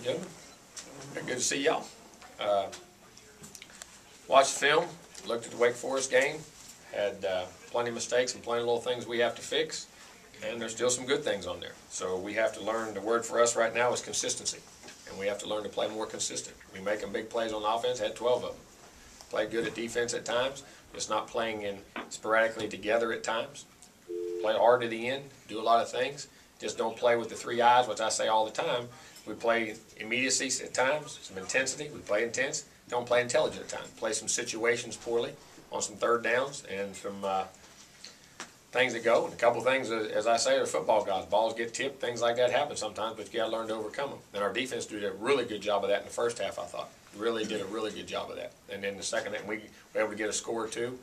Gentlemen, good to see y'all. Watched the film, looked at the Wake Forest game, had plenty of mistakes and plenty of little things we have to fix, and there's still some good things on there. So we have to learn, the word for us right now is consistency, and we have to learn to play more consistent. We making big plays on offense, had 12 of them. Played good at defense at times, just not playing in sporadically together at times. Play hard to the end, do a lot of things. Just don't play with the three eyes, which I say all the time. We play immediacy at times, some intensity. We play intense. Don't play intelligent at times. Play some situations poorly on some third downs and some things that go. And a couple things, as I say, are football guys. Balls get tipped, things like that happen sometimes, but you got to learn to overcome them. And our defense did a really good job of that in the first half, I thought. Really did a really good job of that. And then the second half, we were able to get a score or two.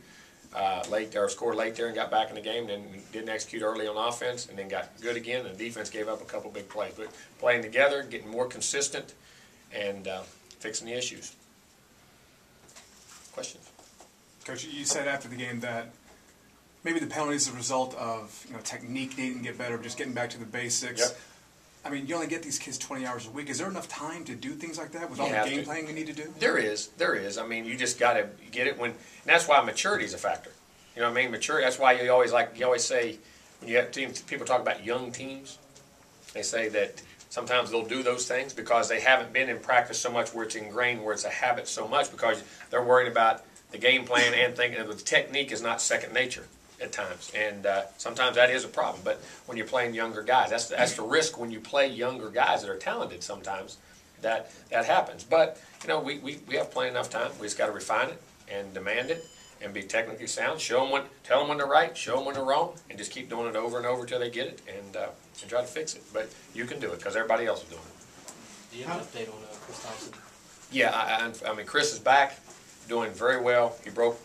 Scored late there and got back in the game, then didn't execute early on offense, and then got good again, and defense gave up a couple big plays. But playing together, getting more consistent, and fixing the issues. Questions? Coach, you said after the game that maybe the penalty is a result of technique needing to get better, just getting back to the basics. Yep. I mean, you only get these kids 20 hours a week. Is there enough time to do things like that with all the game playing you need to do? There is. I mean, you just got to get it when. And that's why maturity is a factor. You know what I mean? Maturity. That's why you always say when you have teams, people talk about young teams. They say that sometimes they'll do those things because they haven't been in practice so much where it's ingrained, where it's a habit so much because they're worried about the game plan and thinking that the technique is not second nature at times, and sometimes that is a problem. But when you're playing younger guys, that's the risk when you play younger guys that are talented. Sometimes that happens. But we have plenty enough time. We just got to refine it and demand it and be technically sound. Tell them when they're right, show them when they're wrong, and just keep doing it over and over until they get it and try to fix it. But you can do it because everybody else is doing it. Do you have an update on Chris Thompson? Yeah, I mean Chris is back, doing very well. He broke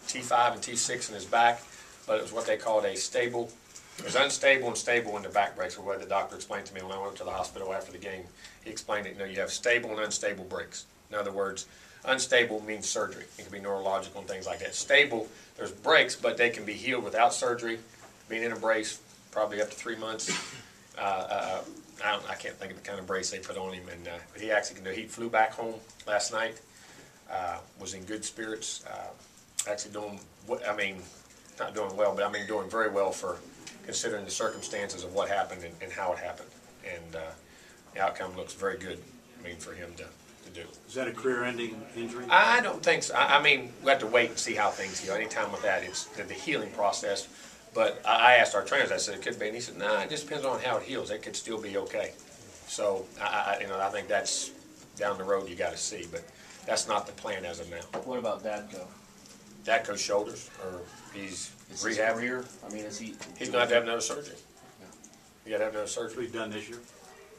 T5 and T6 in his back. But it was what they called a stable. It was unstable and stable in the back breaks, or what the doctor explained to me when I went to the hospital after the game. He explained it. You have stable and unstable breaks. In other words, unstable means surgery. It can be neurological and things like that. Stable, there's breaks, but they can be healed without surgery. Being in a brace, probably up to 3 months. I can't think of the kind of brace they put on him, and but he actually can do. He flew back home last night. Was in good spirits. Actually doing. Not doing well, but I mean doing very well for considering the circumstances of what happened and how it happened. And the outcome looks very good, for him to do. Is that a career-ending injury? I don't think so. I mean, we have to wait and see how things heal. Anytime with that, it's the healing process. But I asked our trainers, I said, it could be, and he said, no, it just depends on how it heals. It could still be okay. So, I think that's down the road you got to see, but that's not the plan as of now. What about Dadko? Dadko's shoulders, or he's rehab here. I mean, is he? He's going to have another surgery. Yeah. You got to have another surgery. He's done this year.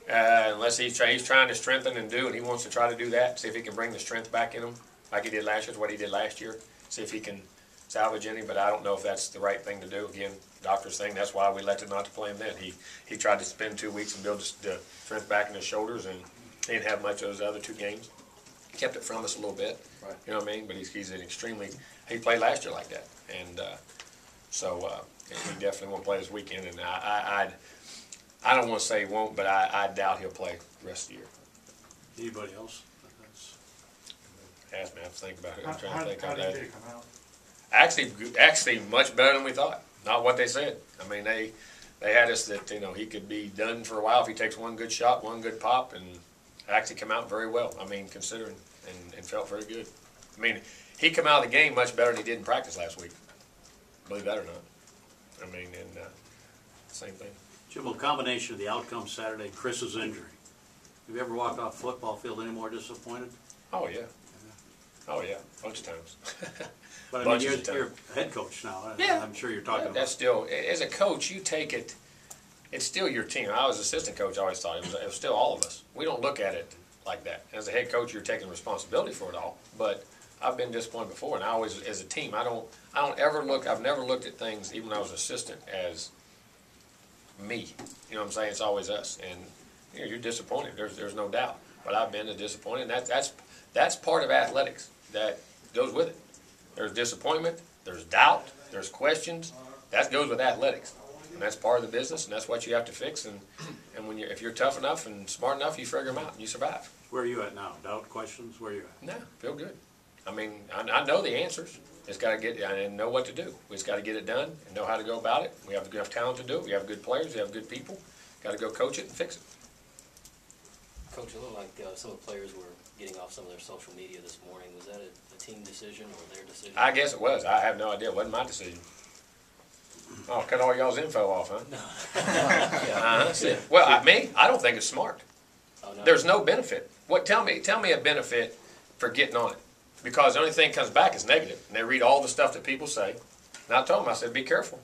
Unless he's trying to strengthen and do, and he wants to try to do that. See if he can bring the strength back in him, like he did last year. What he did last year. See if he can salvage any. But I don't know if that's the right thing to do. Again, doctor's thing. That's why we elected not to play him then. He tried to spend 2 weeks and build the strength back in his shoulders, and he didn't have much of those other 2 games. He kept it from us a little bit. Right. You know what I mean? But he's an extremely. He played last year like that, and so he definitely won't play this weekend. And I don't want to say he won't, but I doubt he'll play the rest of the year. Anybody else? Ask me. I have to think about it. I'm trying to think how of did that. they come out? Actually, much better than we thought. Not what they said. I mean, they had us that he could be done for a while if he takes one good shot, one good pop, and actually come out very well. I mean, considering and felt very good. I mean, he come out of the game much better than he did in practice last week. Believe that or not. I mean, and same thing. Jimbo, combination of the outcome Saturday and Chris's injury. Have you ever walked off the football field any more disappointed? Oh, yeah. Oh, yeah. Bunch of times. But I mean, you're a head coach now. Yeah. I'm sure you're talking about. That's still, as a coach, you take it, it's still your team. I was assistant coach, I always thought it was still all of us. We don't look at it like that. As a head coach, you're taking responsibility for it all. But I've been disappointed before, and I always, as a team, I've never looked at things, even when I was assistant, as me. You know what I'm saying? It's always us. And you're disappointed. There's no doubt. But I've been disappointed, and that's part of athletics that goes with it. There's disappointment, there's doubt, there's questions. That goes with athletics. And that's part of the business, and that's what you have to fix, and And if you're tough enough and smart enough, you figure them out and you survive. Where are you at now? Doubt, questions? Where are you at? No, feel good. I mean, I know the answers. Just got to get, I know what to do. We just got to get it done and know how to go about it. We have enough talent to do it. We have good players. We have good people. Got to go coach it and fix it. Coach, it looked like some of the players were getting off some of their social media this morning. Was that a team decision or their decision? I guess it was. I have no idea. It wasn't my decision. Oh, cut all y'all's info off, huh? Yeah. Well, I don't think it's smart. Oh, no. There's no benefit. Tell me a benefit for getting on it. Because the only thing that comes back is negative. And they read all the stuff that people say. And I told them, I said, be careful.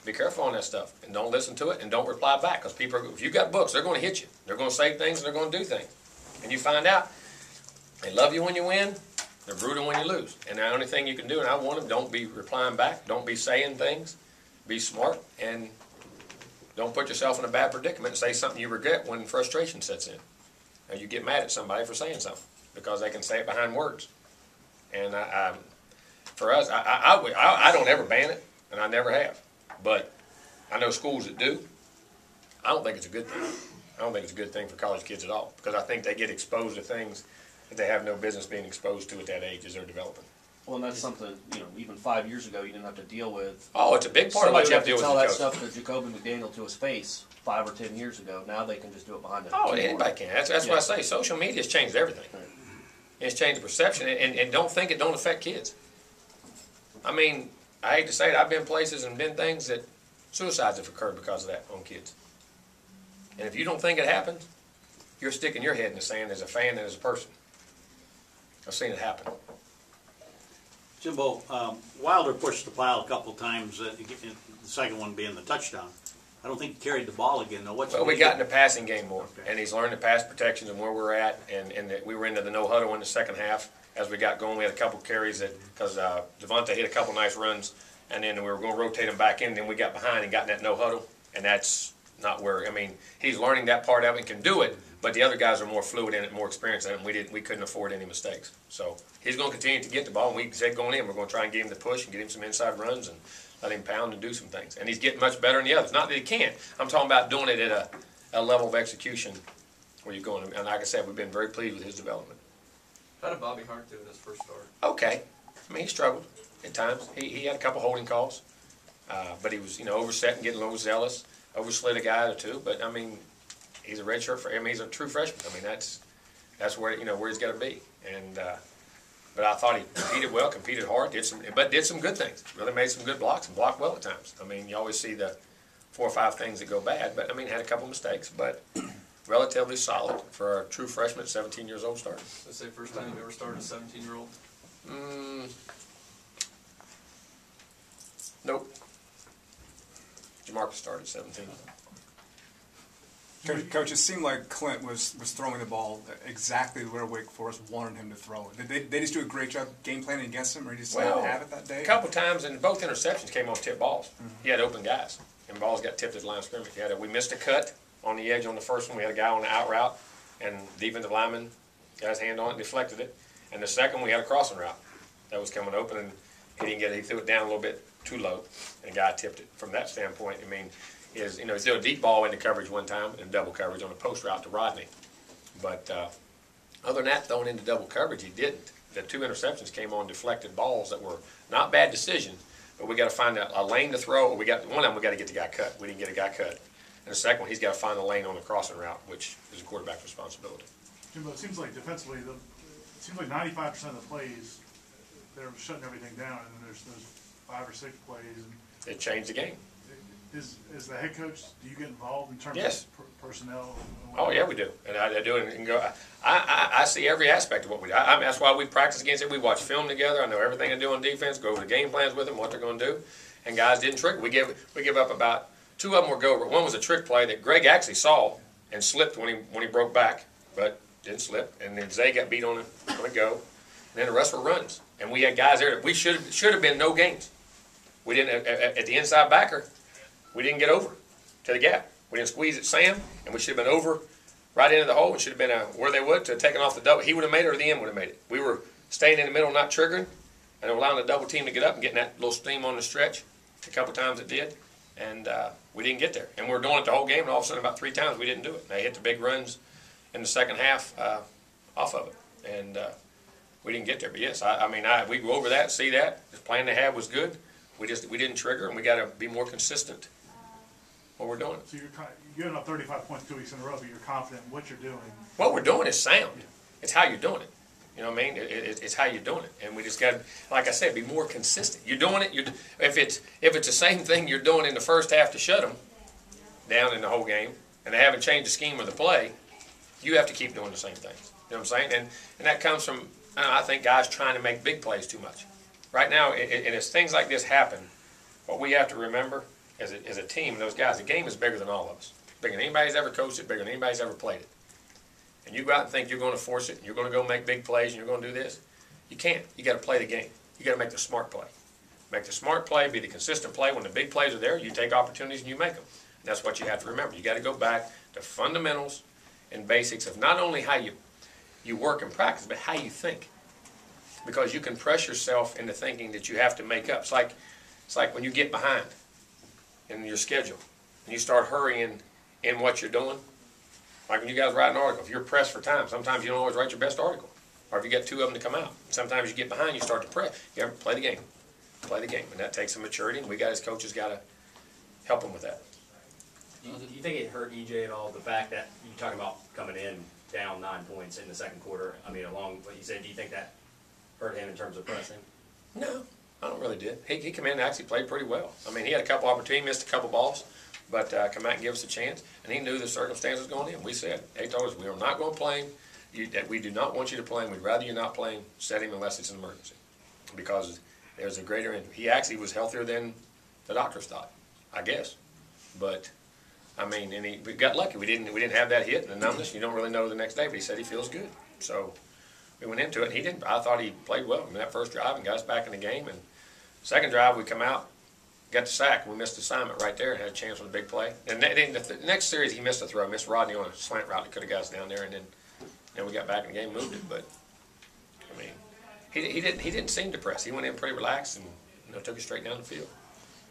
Be careful on that stuff. And don't listen to it and don't reply back. Because people, if you got books, they're going to hit you. They're going to say things and they're going to do things. And you find out they love you when you win. They're brutal when you lose. And the only thing you can do, and I want them, don't be replying back. Don't be saying things. Be smart. And don't put yourself in a bad predicament and say something you regret when frustration sets in. Or you get mad at somebody for saying something. Because they can say it behind words. And for us, I don't ever ban it, and I never have. But I know schools that do. I don't think it's a good thing. I don't think it's a good thing for college kids at all, because I think they get exposed to things that they have no business being exposed to at that age as they're developing. Well, and that's something, even 5 years ago you didn't have to deal with. Oh, it's a big part of what you have to deal with. Tell that coach. stuff to Jacoby McDaniel to his face 5 or 10 years ago. Now they can just do it behind a Oh, keyboard. anybody can. That's what I say. Social media has changed everything. Right. It's changed the perception, and don't think it don't affect kids. I mean, I hate to say it, I've been places and been things that suicides have occurred because of that on kids. And if you don't think it happened, you're sticking your head in the sand as a fan and as a person. I've seen it happen. Jimbo, Wilder pushed the pile a couple times, the second one being the touchdown. I don't think he carried the ball again, though. Well, we got in the passing game more, Okay. and he's learned the pass protections and where we're at, and we were into the no huddle in the second half. As we got going, we had a couple carries because Devontae hit a couple nice runs, and then we were going to rotate him back in. Then we got behind and got in that no huddle, and that's not where. I mean, he's learning that part of it and can do it, but the other guys are more fluid in it, more experienced in it, and we couldn't afford any mistakes. So he's going to continue to get the ball, and we said going in, we're going to try and get him the push and get him some inside runs and let him pound and do some things. And he's getting much better than the others. Not that he can't. I'm talking about doing it at a level of execution where you're going. And like I said, we've been very pleased with his development. How did Bobby Hart do in his first start? Okay. I mean, he struggled at times. He had a couple holding calls. But he was, overset and getting a little zealous. Overslid a guy or two. But, I mean, he's a redshirt. He's a true freshman. I mean, that's where, where he's got to be. And but I thought he competed well, competed hard, did some good things. Really made some good blocks and blocked well at times. I mean, you always see the 4 or 5 things that go bad, but I mean, had a couple mistakes, but relatively solid for a true freshman, 17 years old starting. Let's say first time you've ever started a 17-year-old? Nope. Jamarcus started 17. Coach, it seemed like Clint was throwing the ball exactly where Wake Forest wanted him to throw it. Did they just do a great job game planning against him, or he just didn't have it that day? A couple times, and both interceptions came off tip balls. He had open guys, and balls got tipped at the line of scrimmage. We missed a cut on the edge on the first one. We had a guy on the out route, and defensive lineman got his hand on it and deflected it. And the second, we had a crossing route that was coming open, and he didn't get it. He threw it down a little bit too low, and the guy tipped it. From that standpoint, I mean, he threw a deep ball into coverage one time and double coverage on a post route to Rodney. But other than that, throwing into double coverage, he didn't. The 2 interceptions came on deflected balls that were not bad decisions, but we got to find a lane to throw. Or one of them, we got to get the guy cut. We didn't get a guy cut. And the second one, he's got to find a lane on the crossing route, which is a quarterback's responsibility. Jimbo, it seems like defensively, it seems like 95% of the plays, they're shutting everything down, and then there's those 5 or 6 plays. And It changed the game. Is the head coach, do you get involved in terms Yes. of personnel? Oh, yeah, we do. And I do it and go. I see every aspect of what we do. I mean, that's why we practice against it. We watch film together. I know everything they do on defense, go over the game plans with them, what they're going to do. And guys didn't trick. We give up about 2 of them were go. One was a trick play that Greg actually saw and slipped when he broke back, but didn't slip. And then Zay got beat on a go. And then the rest were runs. And we had guys there that we should have been no gains. We didn't at the inside backer. We didn't get over to the gap. We didn't squeeze at Sam, and we should have been over right into the hole and should have been where they would to have taken off the double. He would have made it or the end would have made it. We were staying in the middle, not triggering, and allowing the double team to get up and getting that little steam on the stretch. A couple times it did. And we didn't get there. And we were doing it the whole game, and all of a sudden about 3 times we didn't do it. They hit the big runs in the second half off of it. And we didn't get there. But yes, we go over that, see that. The plan they had was good. We didn't trigger, and we got to be more consistent what we're doing. So you're giving up 35 points 2 weeks in a row, but you're confident in what you're doing. What we're doing is sound. It's how you're doing it. You know what I mean? It's how you're doing it, and we just got to, like I said, be more consistent. You're doing it. If it's the same thing you're doing in the first half to shut them down in the whole game, and they haven't changed the scheme of the play, you have to keep doing the same things. You know what I'm saying? And that comes from, I think, guys trying to make big plays too much. Right now, and as things like this happen, what we have to remember as a team, and those guys, the game is bigger than all of us. Bigger than anybody's ever coached it, bigger than anybody's ever played it. And you go out and think you're going to force it, and you're going to go make big plays, and you're going to do this. You can't. You got to play the game. You got to make the smart play. Make the smart play, be the consistent play. When the big plays are there, you take opportunities and you make them. And that's what you have to remember. You got to go back to fundamentals and basics of not only how you work and practice, but how you think. Because you can press yourself into thinking that you have to make up. It's like when you get behind in your schedule and you start hurrying in what you're doing. Like when you guys write an article, if you're pressed for time, sometimes you don't always write your best article. Or if you got 2 of them to come out. Sometimes you get behind, you start to press. You have to play the game. Play the game. And that takes some maturity, and we got as coaches got to help them with that. Do you think it hurt EJ at all, the fact that you talk about coming in down 9 points in the second quarter? I mean, along what you said, do you think that hurt him in terms of pressing? No, I don't really did. He came in and actually played pretty well. I mean, he had a couple opportunities, missed a couple balls, but come out and give us a chance. And he knew the circumstances going in. We said, they told us we are not going to play him. That we do not want you to play him. We'd rather you not play him. Set him unless it's an emergency, because there's a greater injury. He actually was healthier than the doctors thought, I guess. But I mean, and we got lucky. We didn't have that hit and the numbness. You don't really know the next day, but he said he feels good. So we went into it, and he didn't. I thought he played well in that first drive and got us back in the game. And second drive, we come out, got the sack, and we missed the assignment right there and had a chance with a big play. And then the next series, he missed a throw, missed Rodney on a slant route that could have got us down there, and then we got back in the game, moved it. But I mean, he didn't seem depressed. He went in pretty relaxed and took it straight down the field.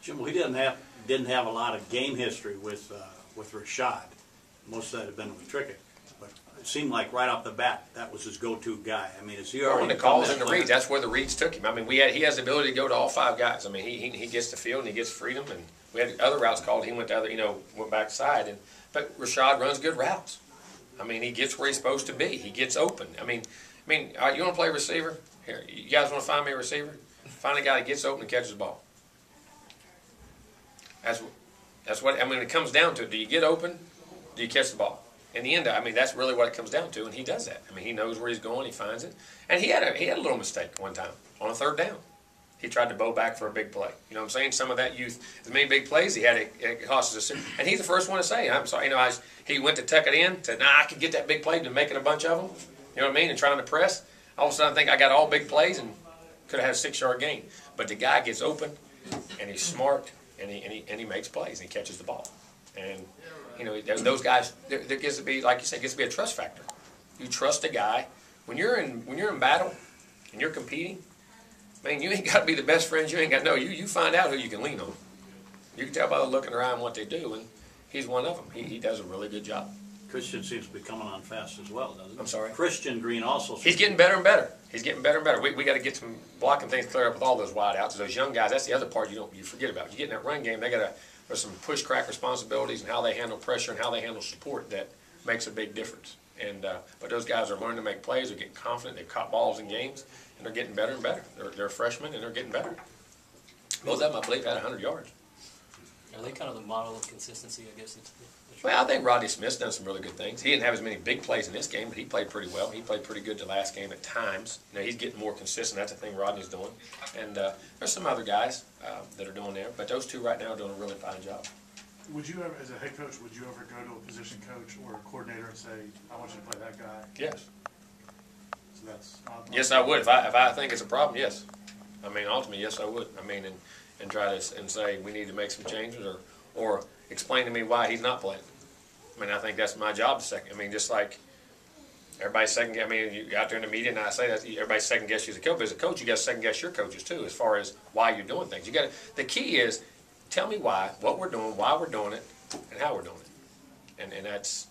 Jimbo, he didn't have a lot of game history with Rashad. Most of that had been with Trickett. But it seemed like right off the bat, that was his go-to guy. I mean, is he already... When the calls and the reads, that's where the reads took him. I mean, he has the ability to go to all 5 guys. I mean, he gets the field and he gets freedom. And we had other routes called. He went the other, went backside. But Rashad runs good routes. I mean, he gets where he's supposed to be. He gets open. I mean, all right, you want to play receiver? Here, you guys want to find me a receiver? Find a guy that gets open and catches the ball. That's what, I mean, it comes down to. Do you get open? Do you catch the ball? In the end, I mean, that's really what it comes down to, and he does that. I mean, he knows where he's going. He finds it. And he had a little mistake one time on a third down. He tried to bow back for a big play. You know what I'm saying? Some of that youth, as many big plays he had, it cost us a. And he's the first one to say, I'm sorry, he went to tuck it in, said, I could get that big play, been making a bunch of them. You know what I mean? And trying to press. All of a sudden, I think I got all big plays and could have had a 6-yard gain. But the guy gets open, and he's smart, and he makes plays, and he catches the ball. And, those guys, there gets to be, like you said, gets to be a trust factor. You trust a guy. When you're in battle, and you're competing, man, you ain't got to be the best friends. You ain't got to know. You find out who you can lean on. You can tell by the look in their eye and what they do, and he's one of them. He does a really good job. Christian seems to be coming on fast as well, doesn't he? I'm sorry? Christian Green also. He's getting better and better. He's getting better and better. We got to get some blocking things cleared up with all those wide outs. Those young guys, that's the other part you forget about. You get in that run game, there's some push crack responsibilities and how they handle pressure and how they handle support that makes a big difference. And but those guys are learning to make plays. They're getting confident. They've caught balls in games, and they're getting better and better. They're freshmen, and they're getting better. Both of them, I believe, had 100 yards. Are they kind of the model of consistency, I guess? Well, I think Rodney Smith's done some really good things. He didn't have as many big plays in this game, but he played pretty well. He played pretty good the last game at times. He's getting more consistent. That's the thing Rodney's doing. And there's some other guys that are doing there, but those two right now are doing a really fine job. Would you ever, as a head coach, would you ever go to a position coach or a coordinator and say, I want you to play that guy? Yes. So that's yes, I would. If I think it's a problem, yes. I mean, ultimately, yes, I would. I mean, and try to and say we need to make some changes or explain to me why he's not playing. I mean, I think that's my job. Just like everybody's second. I mean, you out there in the media, and I say that everybody's second guess you as a coach. But as a coach, you got to second guess your coaches too, as far as why you're doing things. The key is tell me why, what we're doing, why we're doing it, and how we're doing it. And that's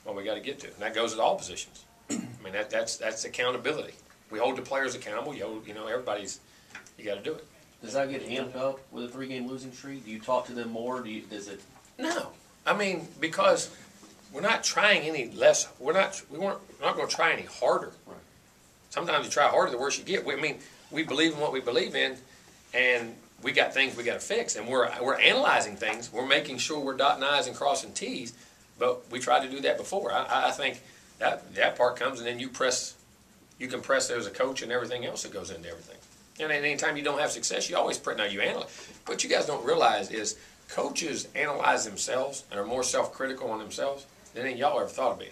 what we got to get to. And that goes at all positions. I mean, that's accountability. We hold the players accountable. Everybody's, you got to do it. Does that get amped up with a 3-game losing streak? Do you talk to them more? Does it? No. I mean, because we're not trying any less. We're not going to try any harder. Right. Sometimes you try harder, the worse you get. We believe in what we believe in, and we got things we got to fix, and we're analyzing things. We're making sure we're dotting I's and crossing T's, but we tried to do that before. I think that part comes, and then you can press there as a coach and everything else that goes into everything. And anytime you don't have success, you always now you analyze. What you guys don't realize is coaches analyze themselves and are more self-critical on themselves than any y'all ever thought of being.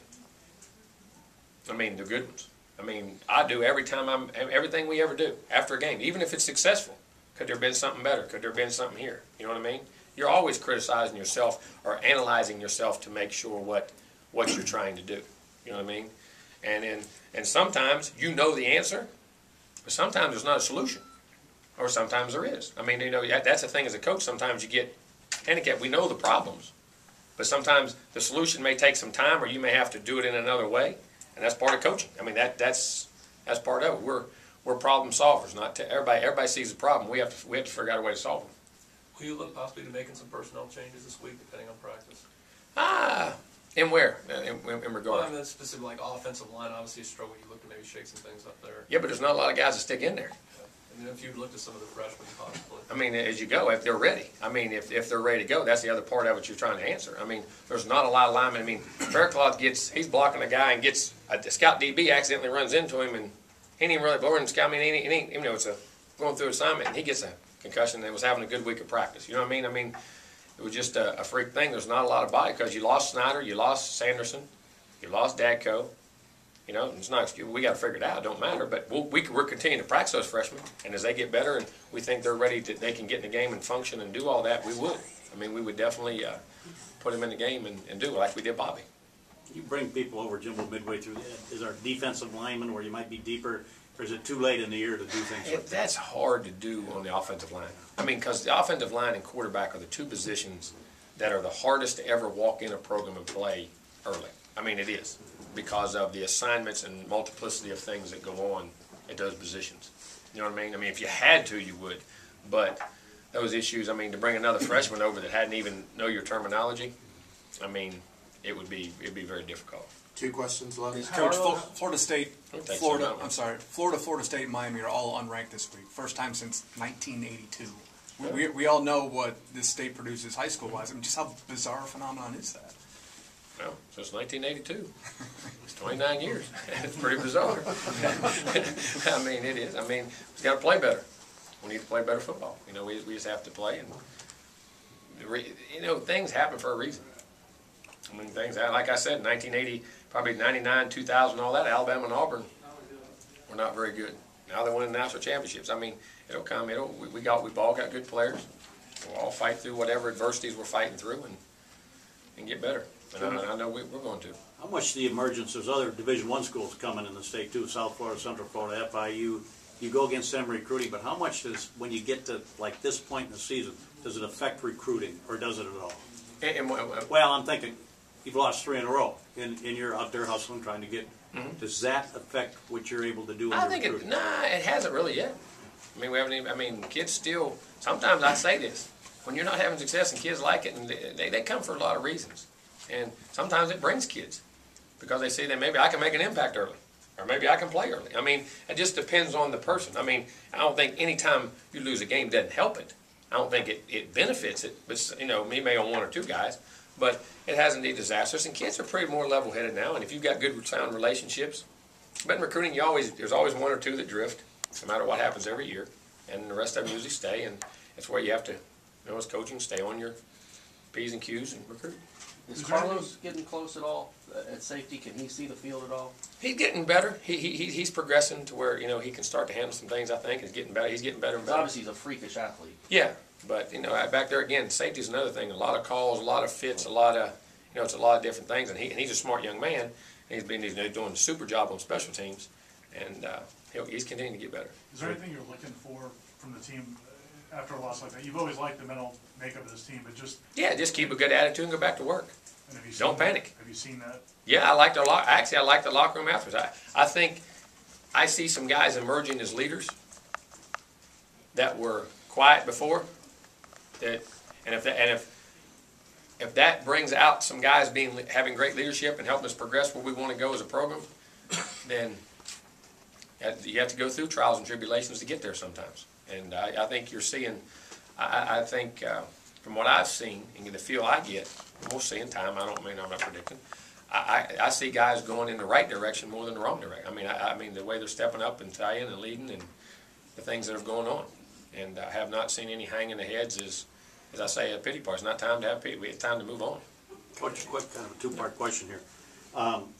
I mean, the good ones. I mean, I do everything we ever do after a game, even if it's successful. Could there have been something better? Could there have been something here? You know what I mean? You're always criticizing yourself or analyzing yourself to make sure what you're trying to do. You know what I mean? And sometimes you know the answer, but sometimes there's not a solution, or sometimes there is. I mean, that's the thing as a coach. Sometimes you get handicapped. We know the problems, but sometimes the solution may take some time, or you may have to do it in another way, and that's part of coaching. I mean, that's part of it. We're problem solvers. Everybody sees the problem. We have to figure out a way to solve them. Will you look possibly to making some personnel changes this week, depending on practice? In where? In regard? Well, I mean, that's specific, like offensive line, obviously a struggle. You look to maybe shake some things up there. Yeah, but there's not a lot of guys that stick in there. And then if you'd looked at some of the freshmen, possibly. I mean, as you go, if they're ready. I mean, if they're ready to go, that's the other part of it you're trying to answer. I mean, there's not a lot of linemen. I mean, Faircloth he's blocking a guy and gets a scout DB accidentally runs into him, and he ain't even really blowing scout. I mean, it's a going through assignment, and he gets a concussion and was having a good week of practice. You know what I mean? I mean, it was just a freak thing. There's not a lot of body because you lost Snyder, you lost Sanderson, you lost Dadco. You know, it's not excuse. We got to figure it out. It don't matter. But we're continuing to practice those freshmen, and as they get better and we think they're ready they can get in the game and function and do all that, we would. I mean, we would definitely put them in the game and do it like we did Bobby. You bring people over, Jimbo, midway through. Is our defensive lineman where you might be deeper, or is it too late in the year to do things like that? That's hard to do on the offensive line. I mean, because the offensive line and quarterback are the two positions that are the hardest to ever walk in a program and play early. I mean, it is, because of the assignments and multiplicity of things that go on at those positions. You know what I mean? I mean, if you had to, you would. But those issues, I mean, to bring another freshman over that hadn't even know your terminology, I mean, it'd be very difficult. 2 questions left. Coach, Florida State, Thanks, Florida State and Miami are all unranked this week. First time since 1982. We all know what this state produces high school-wise. I mean, just how bizarre a phenomenon is that? Well, since 1982. It's 29 years. It's pretty bizarre. I mean, it is. I mean, we've got to play better. We need to play better football. You know, we just have to play. And, you know, things happen for a reason. I mean, things, like I said, 1980, probably 99, 2000, all that, Alabama and Auburn were not very good. Now they're winning national championships. I mean, it'll come. We've all got good players. We'll all fight through whatever adversities we're fighting through and get better. And I know we're going to. How much the emergence, there's other Division I schools coming in the state too, South Florida, Central Florida, FIU, you go against them recruiting, but how much does, when you get to like this point in the season, does it affect recruiting, or does it at all? Well, I'm thinking, you've lost 3 in a row, and you're out there hustling, trying to get, does that affect what you're able to do in your recruiting? It hasn't really yet. I mean, we haven't even, I mean, kids still, sometimes I say this, when you're not having success and kids like it, and they come for a lot of reasons. And sometimes it brings kids because they see that maybe I can make an impact early, or maybe I can play early. I mean, it just depends on the person. I mean, I don't think any time you lose a game doesn't help it. I don't think it benefits it, but, you know, me may on 1 or 2 guys, but it has indeed disastrous. And kids are pretty more level-headed now, and if you've got good, sound relationships, but in recruiting, there's always 1 or 2 that drift, no matter what happens every year, and the rest of them usually stay, and it's where you have to, you know, as coaching, stay on your P's and Q's and recruit. Is Carlos getting close at all at safety? Can he see the field at all? He's getting better. He's progressing to where, you know, he can start to handle some things. I think he's getting better. He's getting better and better. Obviously, he's a freakish athlete. Yeah, but you know, back there again, safety is another thing. A lot of calls, a lot of fits, a lot of, you know, it's a lot of different things. And he's a smart young man. And he's doing a super job on special teams, and he's continuing to get better. Is there anything you're looking for from the team after a loss like that? You've always liked the mental makeup of this team, but just, Yeah, just keep a good attitude and go back to work. and have you seen Don't that? panic. Have you seen that? Yeah, I like the actually, I like the locker room afterwards. I think I see some guys emerging as leaders that were quiet before. If that brings out some guys having great leadership and helping us progress where we want to go as a program, then you have to go through trials and tribulations to get there sometimes. And I think you're seeing. I think from what I've seen and the feel I get, we'll see in time. I'm not predicting. I see guys going in the right direction more than the wrong direction. I mean the way they're stepping up and tying and leading and the things that are going on. And I have not seen any hanging the heads as I say, a pity party. It's not time to have pity. It's time to move on. Coach, quick kind of a two-part question here.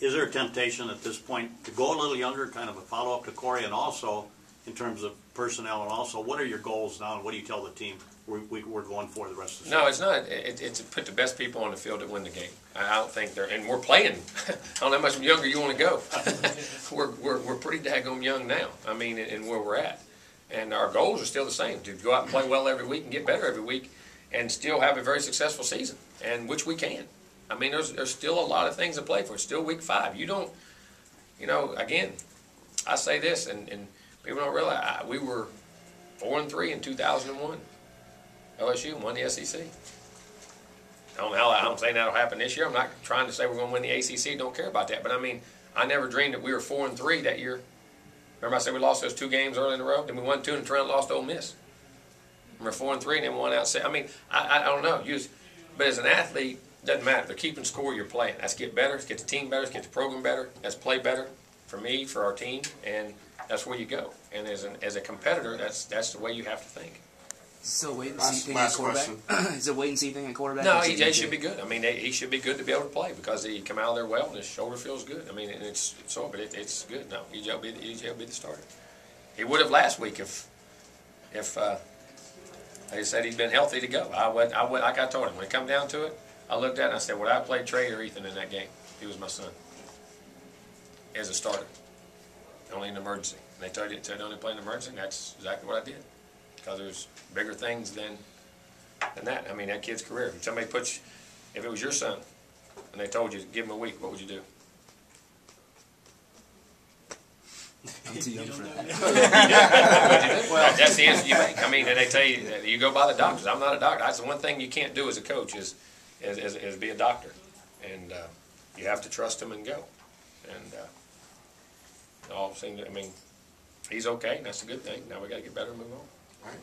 Is there a temptation at this point to go a little younger, kind of a follow-up to Corey, and also in terms of personnel, and also what are your goals now, and what do you tell the team we're going for the rest of the season? No, it's not. It's to put the best people on the field that win the game. I don't think and we're playing. I don't know how much younger you want to go. we're pretty daggone young now. I mean, in where we're at. And our goals are still the same, to go out and play well every week and get better every week and still have a very successful season, and which we can. I mean, there's still a lot of things to play for. It's still week 5. You don't, again, I say this, and people don't realize, we were 4-3 in 2001. LSU won the SEC. I'm saying that'll happen this year. I'm not trying to say we're going to win the ACC. Don't care about that. But, I never dreamed that we were 4-3 that year. Remember I said we lost those 2 games early in a row? Then we won 2 and turned and lost to Ole Miss. We're 4-3 and then won out. I don't know. But as an athlete, it doesn't matter. They're keeping score. You're playing. Let's get better. Let's get the team better. Let's get the program better. Let's play better for me, for our team, and that's where you go. And as a competitor, that's the way you have to think. So wait and see thing at quarterback. Is it wait and see thing at quarterback? No, EJ should be good. He should be good to be able to play because he come out of there well and his shoulder feels good. And it's sore, but it's good. No, EJ will be the starter. He would have last week if they said he'd been healthy to go. Like I told him, when it come down to it, I looked at it and I said, would I play Trey or Ethan in that game? He was my son as a starter, only in an emergency. And they told you to only play in an emergency, and that's exactly what I did. Because there's bigger things than that. That kid's career. If somebody if it was your son, and they told you to give him a week, what would you do? I'm too young for that. Well, that's the answer you make. And they tell you that you go by the doctors. I'm not a doctor. That's the one thing you can't do as a coach is be a doctor, and you have to trust him and go. And all seem to. He's okay, and that's a good thing. Now we got to get better and move on. All right.